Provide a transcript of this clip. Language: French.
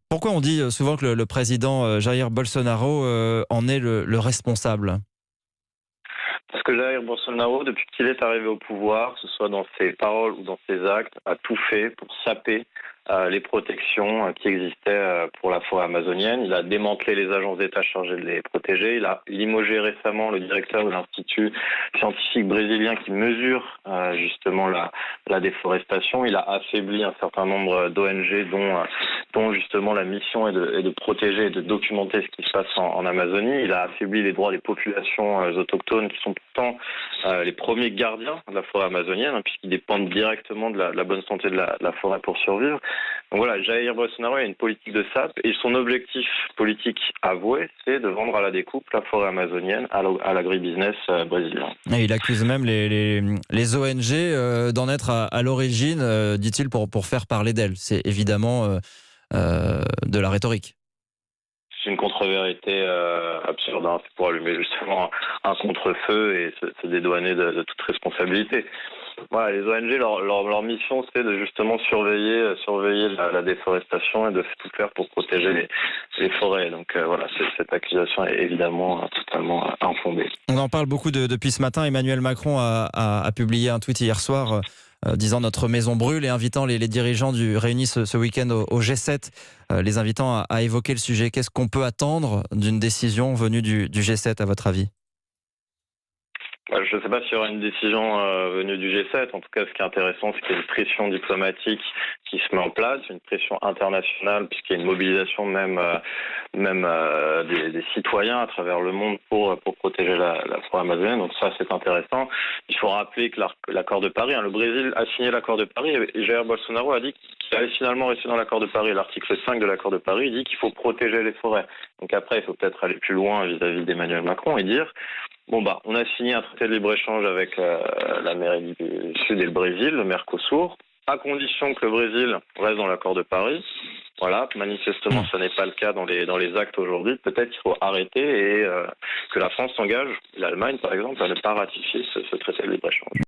Pourquoi on dit souvent que le président Jair Bolsonaro en est le responsable? Parce que Jair Bolsonaro, depuis qu'il est arrivé au pouvoir, que ce soit dans ses paroles ou dans ses actes, a tout fait pour saper les protections qui existaient pour la forêt amazonienne. Il a démantelé les agences d'État chargées de les protéger. Il a limogé récemment le directeur de l'Institut scientifique brésilien qui mesure justement la déforestation. Il a affaibli un certain nombre d'ONG dont justement la mission est de protéger et de documenter ce qui se passe en Amazonie. Il a affaibli les droits des populations autochtones qui sont pourtant les premiers gardiens de la forêt amazonienne, puisqu'ils dépendent directement de la bonne santé de la forêt pour survivre. Donc voilà, Jair Bolsonaro a une politique de sape et son objectif politique avoué, c'est de vendre à la découpe la forêt amazonienne à l'agribusiness brésilien. Et il accuse même les ONG d'en être à l'origine, dit-il, pour faire parler d'elle. C'est évidemment de la rhétorique. C'est une contre-vérité absurde. C'est pour allumer justement un contre-feu et se dédouaner de toute responsabilité. Voilà, les ONG, leur mission, c'est de justement surveiller la déforestation et de tout faire pour protéger les forêts. Donc voilà, cette accusation est évidemment totalement infondée. On en parle beaucoup depuis ce matin. Emmanuel Macron a publié un tweet hier soir disant notre maison brûle et invitant les dirigeants réunis ce week-end au G7, les invitant à évoquer le sujet. Qu'est-ce qu'on peut attendre d'une décision venue du G7 à votre avis ? Je ne sais pas s'il y aura une décision venue du G7. En tout cas, ce qui est intéressant, c'est qu'il y a une pression diplomatique qui se met en place, une pression internationale, puisqu'il y a une mobilisation même des citoyens à travers le monde pour protéger la forêt amazonienne. Donc ça, c'est intéressant. Il faut rappeler que l'accord de Paris, le Brésil a signé l'accord de Paris et Jair Bolsonaro a dit qu'il allait finalement rester dans l'accord de Paris. L'article 5 de l'accord de Paris dit qu'il faut protéger les forêts. Donc après, il faut peut-être aller plus loin vis-à-vis d'Emmanuel Macron et dire on a signé un traité de libre-échange avec l'Amérique du Sud et le Brésil, le Mercosur, à condition que le Brésil reste dans l'accord de Paris. Voilà, manifestement, ça n'est pas le cas dans les actes aujourd'hui. Peut-être qu'il faut arrêter et que la France s'engage, l'Allemagne par exemple, à ne pas ratifier ce traité de libre-échange.